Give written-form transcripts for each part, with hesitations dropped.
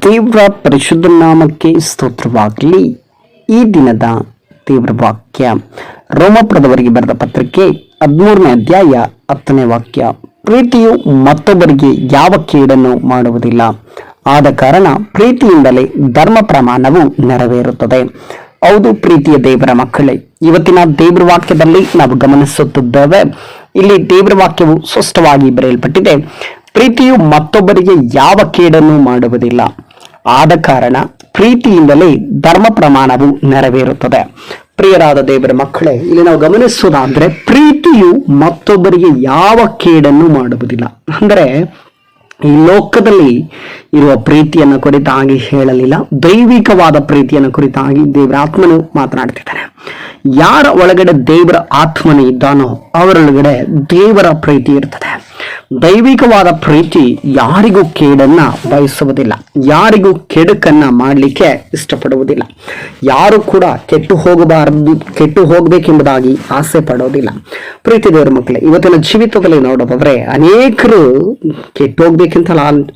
ದೇವರ ಪರಿಶುದ್ಧ ನಾಮಕ್ಕೆ ಸ್ತೋತ್ರವಾಗಲಿ. ಈ ದಿನದ ದೇವರ ವಾಕ್ಯ ರೋಮಪುರದವರಿಗೆ ಬರೆದ ಪತ್ರಿಕೆ 13ನೇ ಅಧ್ಯಾಯ 10ನೇ ವಾಕ್ಯ. ಪ್ರೀತಿಯು ಮತ್ತೊಬ್ಬರಿಗೆ ಯಾವ ಕೇಡನ್ನು ಮಾಡುವುದಿಲ್ಲ, ಆದ ಕಾರಣ ಪ್ರೀತಿಯಿಂದಲೇ ಧರ್ಮ ಪ್ರಮಾಣವು ನೆರವೇರುತ್ತದೆ. ಹೌದು ಪ್ರೀತಿಯ ದೇವರ ಮಕ್ಕಳೇ, ಇವತ್ತಿನ ದೇವರ ವಾಕ್ಯದಲ್ಲಿ ನಾವು ಗಮನಿಸುತ್ತಿದ್ದೇವೆ. ಇಲ್ಲಿ ದೇವರ ವಾಕ್ಯವು ಸ್ಪಷ್ಟವಾಗಿ ಬರೆಯಲ್ಪಟ್ಟಿದೆ. ಪ್ರೀತಿಯು ಮತ್ತೊಬ್ಬರಿಗೆ ಯಾವ ಕೇಡನ್ನು ಮಾಡುವುದಿಲ್ಲ, ಆದ ಕಾರಣ ಪ್ರೀತಿಯಿಂದಲೇ ಧರ್ಮ ಪ್ರಮಾಣವು ನೆರವೇರುತ್ತದೆ. ಪ್ರಿಯರಾದ ದೇವರ ಮಕ್ಕಳೇ, ಇಲ್ಲಿ ನಾವು ಗಮನಿಸುವುದಾದ್ರೆ ಪ್ರೀತಿಯು ಮತ್ತೊಬ್ಬರಿಗೆ ಯಾವ ಕೇಡನ್ನು ಮಾಡುವುದಿಲ್ಲ ಅಂದರೆ ಈ ಲೋಕದಲ್ಲಿ ಇರುವ ಪ್ರೀತಿಯನ್ನು ಕುರಿತಾಗಿ ಹೇಳಲಿಲ್ಲ, ದೈವಿಕವಾದ ಪ್ರೀತಿಯನ್ನು ಕುರಿತಾಗಿ ದೇವರ ಆತ್ಮನು ಮಾತನಾಡ್ತಿದ್ದಾನೆ. ಯಾರ ಒಳಗಡೆ ದೇವರ ಆತ್ಮನು ಇದ್ದಾನೋ ಅವರೊಳಗಡೆ ದೇವರ ಪ್ರೀತಿ ಇರ್ತದೆ. ದೈವಿಕವಾದ ಪ್ರೀತಿ ಯಾರಿಗೂ ಕೇಡನ್ನ ಬಯಸುವುದಿಲ್ಲ, ಯಾರಿಗೂ ಕೆಡುಕನ್ನ ಮಾಡಲಿಕ್ಕೆ ಇಷ್ಟಪಡುವುದಿಲ್ಲ, ಯಾರು ಕೂಡ ಕೆಟ್ಟು ಹೋಗಬೇಕೆಂಬುದಾಗಿ ಆಸೆ ಪಡೋದಿಲ್ಲ. ಪ್ರೀತಿ ದೇವರ ಮಕ್ಕಳೇ, ಇವತ್ತಿನ ಜೀವಿತದಲ್ಲಿ ನೋಡೋದಾದ್ರೆ ಅನೇಕರು ಕೆಟ್ಟು ಹೋಗ್ಬೇಕಂತ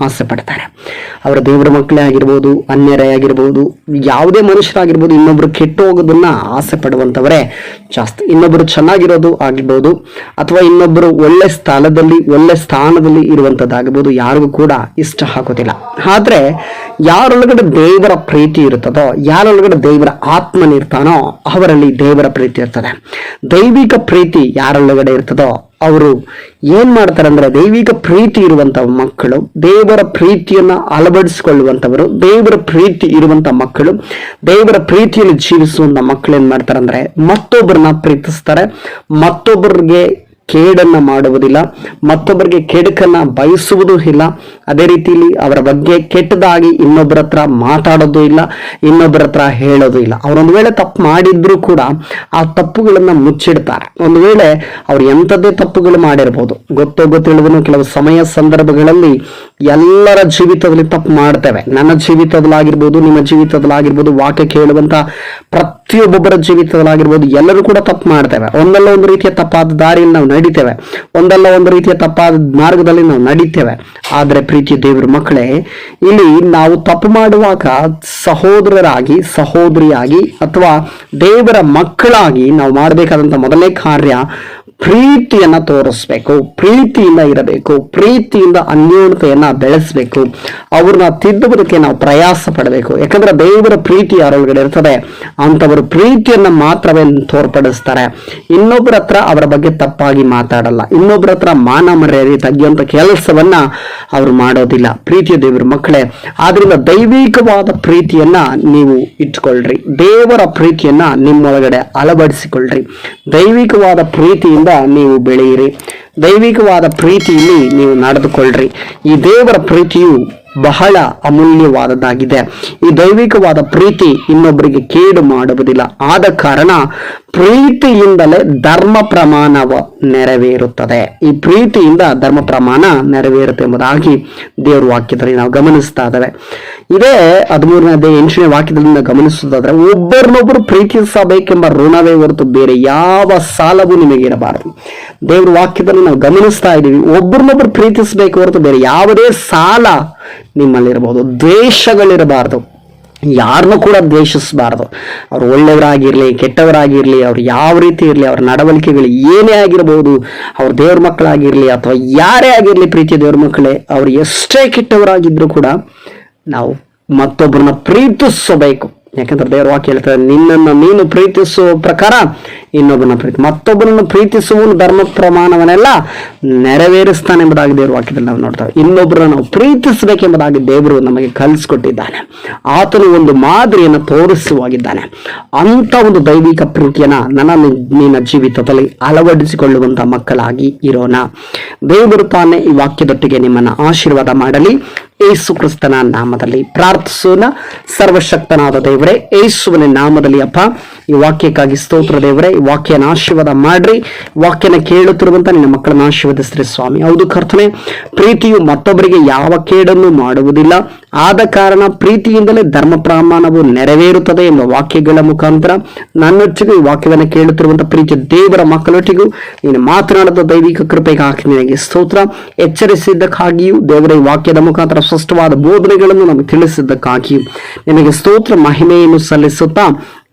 ಆಸೆ ಪಡ್ತಾರೆ. ಅವರ ದೇವರ ಮಕ್ಕಳೇ ಆಗಿರ್ಬೋದು, ಅನ್ಯರೇ ಆಗಿರ್ಬೋದು, ಯಾವುದೇ ಮನುಷ್ಯರಾಗಿರ್ಬೋದು, ಇನ್ನೊಬ್ರು ಕೆಟ್ಟು ಹೋಗೋದನ್ನ ಆಸೆ ಪಡುವಂತವರೇ ಜಾಸ್ತಿ. ಇನ್ನೊಬ್ರು ಚೆನ್ನಾಗಿರೋದು ಆಗಿರ್ಬೋದು ಅಥವಾ ಇನ್ನೊಬ್ರು ಒಳ್ಳೆ ಸ್ಥಾನದಲ್ಲಿ ಇರುವಂತದ್ದಾಗಬಹುದು, ಯಾರಿಗೂ ಕೂಡ ಇಷ್ಟ ಆಗೋದಿಲ್ಲ. ಆದ್ರೆ ಯಾರೊಳಗಡೆ ದೇವರ ಪ್ರೀತಿ ಇರುತ್ತದೋ, ಯಾರೊಳಗಡೆ ದೇವರ ಆತ್ಮನಿರ್ತಾನೋ ಅವರಲ್ಲಿ ದೇವರ ಪ್ರೀತಿ ಇರ್ತದೆ. ದೈವಿಕ ಪ್ರೀತಿ ಯಾರೊಳಗಡೆ ಇರ್ತದೋ ಅವರು ಏನ್ ಮಾಡ್ತಾರೆ ಅಂದ್ರೆ, ದೈವಿಕ ಪ್ರೀತಿ ಇರುವಂತ ಮಕ್ಕಳು, ದೇವರ ಪ್ರೀತಿಯನ್ನ ಅಳವಡಿಸಿಕೊಳ್ಳುವಂತವರು, ದೇವರ ಪ್ರೀತಿ ಇರುವಂತ ಮಕ್ಕಳು, ದೇವರ ಪ್ರೀತಿಯಲ್ಲಿ ಜೀವಿಸುವಂತ ಮಕ್ಕಳು ಏನ್ ಮಾಡ್ತಾರೆ ಅಂದ್ರೆ ಮತ್ತೊಬ್ಬರನ್ನ ಪ್ರೀತಿಸ್ತಾರೆ, ಮತ್ತೊಬ್ಬರಿಗೆ ಕೇಡನ್ನ ಮಾಡುವುದಿಲ್ಲ, ಮತ್ತೊಬ್ಬರಿಗೆ ಕೆಡುಕನ್ನ ಬಯಸುವುದೂ ಇಲ್ಲ. ಅದೇ ರೀತಿಯಲ್ಲಿ ಅವರ ಬಗ್ಗೆ ಕೆಟ್ಟದಾಗಿ ಇನ್ನೊಬ್ಬರ ಹತ್ರ ಮಾತಾಡೋದು ಇಲ್ಲ, ಇನ್ನೊಬ್ಬರ ಹತ್ರ ಹೇಳೋದು ಇಲ್ಲ. ಅವರೊಂದು ವೇಳೆ ತಪ್ಪು ಮಾಡಿದ್ರು ಕೂಡ ಆ ತಪ್ಪುಗಳನ್ನ ಮುಚ್ಚಿಡ್ತಾರೆ. ಒಂದು ವೇಳೆ ಅವ್ರು ಎಂಥದ್ದೇ ತಪ್ಪುಗಳು ಮಾಡಿರ್ಬೋದು, ಗೊತ್ತಿಲ್ಲದನ್ನು ಕೆಲವು ಸಂದರ್ಭಗಳಲ್ಲಿ ಎಲ್ಲರ ಜೀವಿತದಲ್ಲಿ ತಪ್ಪು ಮಾಡ್ತೇವೆ. ನನ್ನ ಜೀವಿತದಲ್ಲಾಗಿರ್ಬೋದು, ನಿಮ್ಮ ಜೀವಿತದಲ್ಲಾಗಿರ್ಬೋದು, ವಾಕ್ಯ ಕೇಳುವಂತ ಪ್ರತಿಯೊಬ್ಬೊಬ್ಬರ ಜೀವಿತದಲ್ಲಾಗಿರ್ಬೋದು, ಎಲ್ಲರೂ ಕೂಡ ತಪ್ಪು ಮಾಡ್ತೇವೆ. ಒಂದಲ್ಲ ಒಂದು ರೀತಿಯ ತಪ್ಪಾದ ದಾರಿಯಲ್ಲಿ ನಾವು ನಡಿತೇವೆ, ಒಂದಲ್ಲ ಒಂದು ರೀತಿಯ ತಪ್ಪಾದ ಮಾರ್ಗದಲ್ಲಿ ನಾವು ನಡೀತೇವೆ. ಆದ್ರೆ ಪ್ರೀತಿಯ ದೇವರ ಮಕ್ಕಳೇ, ಇಲ್ಲಿ ನಾವು ತಪ್ಪು ಮಾಡುವಾಗ ಸಹೋದರರಾಗಿ, ಸಹೋದರಿಯಾಗಿ ಅಥವಾ ದೇವರ ಮಕ್ಕಳಾಗಿ ನಾವು ಮಾಡಬೇಕಾದಂತ ಮೊದಲನೇ ಕಾರ್ಯ ಪ್ರೀತಿಯನ್ನ ತೋರಿಸ್ಬೇಕು, ಪ್ರೀತಿಯಿಂದ ಇರಬೇಕು, ಪ್ರೀತಿಯಿಂದ ಅನ್ಯೋನ್ಯತೆಯನ್ನ ಬೆಳೆಸಬೇಕು, ಅವ್ರನ್ನ ತಿದ್ದುವುದಕ್ಕೆ ನಾವು ಪ್ರಯಾಸ ಪಡಬೇಕು. ಯಾಕಂದ್ರೆ ದೇವರ ಪ್ರೀತಿ ಯಾರೊಳಗಡೆ ಇರ್ತದೆ ಅಂತವರು ಪ್ರೀತಿಯನ್ನ ಮಾತ್ರವೇ ತೋರ್ಪಡಿಸ್ತಾರೆ. ಇನ್ನೊಬ್ಬರ ಹತ್ರ ಅವರ ಬಗ್ಗೆ ತಪ್ಪಾಗಿ ಮಾತಾಡಲ್ಲ, ಇನ್ನೊಬ್ಬರ ಹತ್ರ ಮಾನ ಮರ್ಯಾದೆ ತೆಗೆಯುವಂತ ಕೆಲಸವನ್ನ ಅವರು ಮಾಡೋದಿಲ್ಲ. ಪ್ರೀತಿಯ ದೇವರ ಮಕ್ಕಳೇ, ಆದ್ರಿಂದ ದೈವಿಕವಾದ ಪ್ರೀತಿಯನ್ನ ನೀವು ಇಟ್ಕೊಳ್ರಿ, ದೇವರ ಪ್ರೀತಿಯನ್ನ ನಿಮ್ಮೊಳಗಡೆ ಅಳವಡಿಸಿಕೊಳ್ಳ್ರಿ, ದೈವಿಕವಾದ ಪ್ರೀತಿಯಿಂದ ನೀವು ಬೆಳೆಯಿರಿ, ದೈವಿಕವಾದ ಪ್ರೀತಿಯಲ್ಲಿ ನೀವು ನಡೆದುಕೊಳ್ಳ್ರಿ. ಈ ದೇವರ ಪ್ರೀತಿಯು ಬಹಳ ಅಮೂಲ್ಯವಾದದ್ದಾಗಿದೆ. ಈ ದೈವಿಕವಾದ ಪ್ರೀತಿ ಇನ್ನೊಬ್ಬರಿಗೆ ಕೇಡು ಮಾಡುವುದಿಲ್ಲ, ಆದ ಕಾರಣ ಪ್ರೀತಿಯಿಂದಲೇ ಧರ್ಮ ಪ್ರಮಾಣವ ನೆರವೇರುತ್ತದೆ. ಈ ಪ್ರೀತಿಯಿಂದ ಧರ್ಮ ಪ್ರಮಾಣ ನೆರವೇರುತ್ತೆ ಎಂಬುದಾಗಿ ದೇವರ ವಾಕ್ಯದಲ್ಲಿ ನಾವು ಗಮನಿಸ್ತಾ ಇದ್ದೇವೆ. ಇದೇ 13ನೇ 8ನೇ ವಾಕ್ಯದಿಂದ ಗಮನಿಸುವುದಾದ್ರೆ, ಒಬ್ಬರನ್ನೊಬ್ಬರು ಪ್ರೀತಿಸಬೇಕೆಂಬ ಋಣವೇ ಹೊರತು ಬೇರೆ ಯಾವ ಸಾಲವೂ ನಿಮಗೆ ಇರಬಾರದು. ದೇವರ ವಾಕ್ಯದಲ್ಲಿ ನಾವು ಗಮನಿಸ್ತಾ ಇದ್ದೀವಿ, ಒಬ್ಬರನ್ನೊಬ್ಬರು ಪ್ರೀತಿಸಬೇಕು ಹೊರತು ಬೇರೆ ಯಾವುದೇ ಸಾಲ ನಿಮ್ಮಲ್ಲಿರಬಹುದು, ದ್ವೇಷಗಳಿರಬಾರದು, ಯಾರನ್ನೂ ಕೂಡ ದ್ವೇಷಿಸಬಾರದು. ಅವ್ರು ಒಳ್ಳೆಯವರಾಗಿರ್ಲಿ, ಕೆಟ್ಟವರಾಗಿರ್ಲಿ, ಅವ್ರು ಯಾವ ರೀತಿ ಇರಲಿ, ಅವ್ರ ನಡವಳಿಕೆಗಳು ಏನೇ ಆಗಿರ್ಬೋದು, ಅವ್ರ ದೇವ್ರ ಮಕ್ಕಳಾಗಿರ್ಲಿ ಅಥವಾ ಯಾರೇ ಆಗಿರ್ಲಿ, ಪ್ರೀತಿಯ ದೇವ್ರ ಮಕ್ಕಳೇ, ಅವ್ರು ಎಷ್ಟೇ ಕೆಟ್ಟವರಾಗಿದ್ರು ಕೂಡ ನಾವು ಮತ್ತೊಬ್ಬರನ್ನ ಪ್ರೀತಿಸಬೇಕು. ಯಾಕಂದ್ರೆ ದೇವರ ವಾಕ್ಯ ಹೇಳ್ತಾರೆ, ನಿನ್ನನ್ನು ನೀನು ಪ್ರೀತಿಸುವ ಪ್ರಕಾರ ಇನ್ನೊಬ್ಬರನ್ನ ಮತ್ತೊಬ್ಬರನ್ನು ಪ್ರೀತಿಸುವ ಧರ್ಮ ಪ್ರಮಾಣವನ್ನೆಲ್ಲ ನೆರವೇರಿಸ್ತಾನೆ ಎಂಬುದಾಗಿ ದೇವರ ವಾಕ್ಯದಲ್ಲಿ ನಾವು ನೋಡ್ತೇವೆ. ಇನ್ನೊಬ್ಬರನ್ನು ನಾವು ಪ್ರೀತಿಸಬೇಕೆಂಬುದಾಗಿ ದೇವರು ನಮಗೆ ಕಲಿಸ್ಕೊಟ್ಟಿದ್ದಾನೆ. ಆತನು ಒಂದು ಮಾದರಿಯನ್ನು ತೋರಿಸುವಾಗಿದ್ದಾನೆ. ಅಂತ ಒಂದು ದೈವಿಕ ಪ್ರೀತಿಯನ್ನ ನಿನ್ನ ಜೀವಿತದಲ್ಲಿ ಅಳವಡಿಸಿಕೊಳ್ಳುವಂತ ಮಕ್ಕಳಾಗಿ ಇರೋಣ. ದೇವರು ತಾನೇ ಈ ವಾಕ್ಯದೊಟ್ಟಿಗೆ ನಿಮ್ಮನ್ನ ಆಶೀರ್ವಾದ ಮಾಡಲಿ. ಯೇಸು ಕ್ರಿಸ್ತನ ನಾಮದಲ್ಲಿ ಪ್ರಾರ್ಥಿಸೋಣ. ಸರ್ವಶಕ್ತನಾದ ದೇವರೇ, ಯೇಸುವಿನ ನಾಮದಲ್ಲಿ ಅಪ್ಪ, ಈ ವಾಕ್ಯಕ್ಕಾಗಿ ಸ್ತೋತ್ರ ದೇವರೇ. ಈ ವಾಕ್ಯನ ಆಶೀರ್ವಾದ ಮಾಡ್ರಿ, ವಾಕ್ಯನ ಕೇಳುತ್ತಿರುವಂತ ನಿನ್ನ ಮಕ್ಕಳನ್ನ ಆಶೀರ್ವದಿಸ್ರಿ ಸ್ವಾಮಿ. ಹೌದು ಕರ್ತನೆ, ಪ್ರೀತಿಯು ಮತ್ತೊಬ್ಬರಿಗೆ ಯಾವ ಕೇಡನ್ನು ಮಾಡುವುದಿಲ್ಲ, ಆದ ಕಾರಣ ಪ್ರೀತಿಯಿಂದಲೇ ಧರ್ಮ ಪ್ರಮಾಣವು ನೆರವೇರುತ್ತದೆ ಎಂಬ ವಾಕ್ಯಗಳ ಮುಖಾಂತರ ನನ್ನೊಟ್ಟಿಗೂ ಈ ವಾಕ್ಯವನ್ನು ಕೇಳುತ್ತಿರುವಂತಹ ಪ್ರೀತಿಯ ದೇವರ ಮಕ್ಕಳೊಟ್ಟಿಗೂ ನೀನು ಮಾತನಾಡಿದ ದೈವಿಕ ಕೃಪೆಗಾಗಿ ನಿನಗೆ ಸ್ತೋತ್ರ. ಎಚ್ಚರಿಸಿದ್ದಕ್ಕಾಗಿಯೂ ದೇವರ ಈ ವಾಕ್ಯದ ಮುಖಾಂತರ ಸ್ಪಷ್ಟವಾದ ಬೋಧನೆಗಳನ್ನು ನಮಗೆ ತಿಳಿಸಿದ್ದಕ್ಕಾಗಿಯೂ ನಿನಗೆ ಸ್ತೋತ್ರ ಮಹಿಮೆಯನ್ನು ಸಲ್ಲಿಸುತ್ತಾ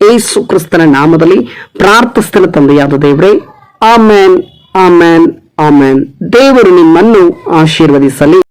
ಯೇಸು ಕ್ರಿಸ್ತನ ನಾಮದಲ್ಲಿ ಪ್ರಾರ್ಥಿಸುತ್ತೇನೆ ತಂದೆಯಾದ ದೇವರೇ. Amen, amen, amen. ದೇವರು ನಿಮ್ಮನ್ನು ಆಶೀರ್ವದಿಸಲಿ.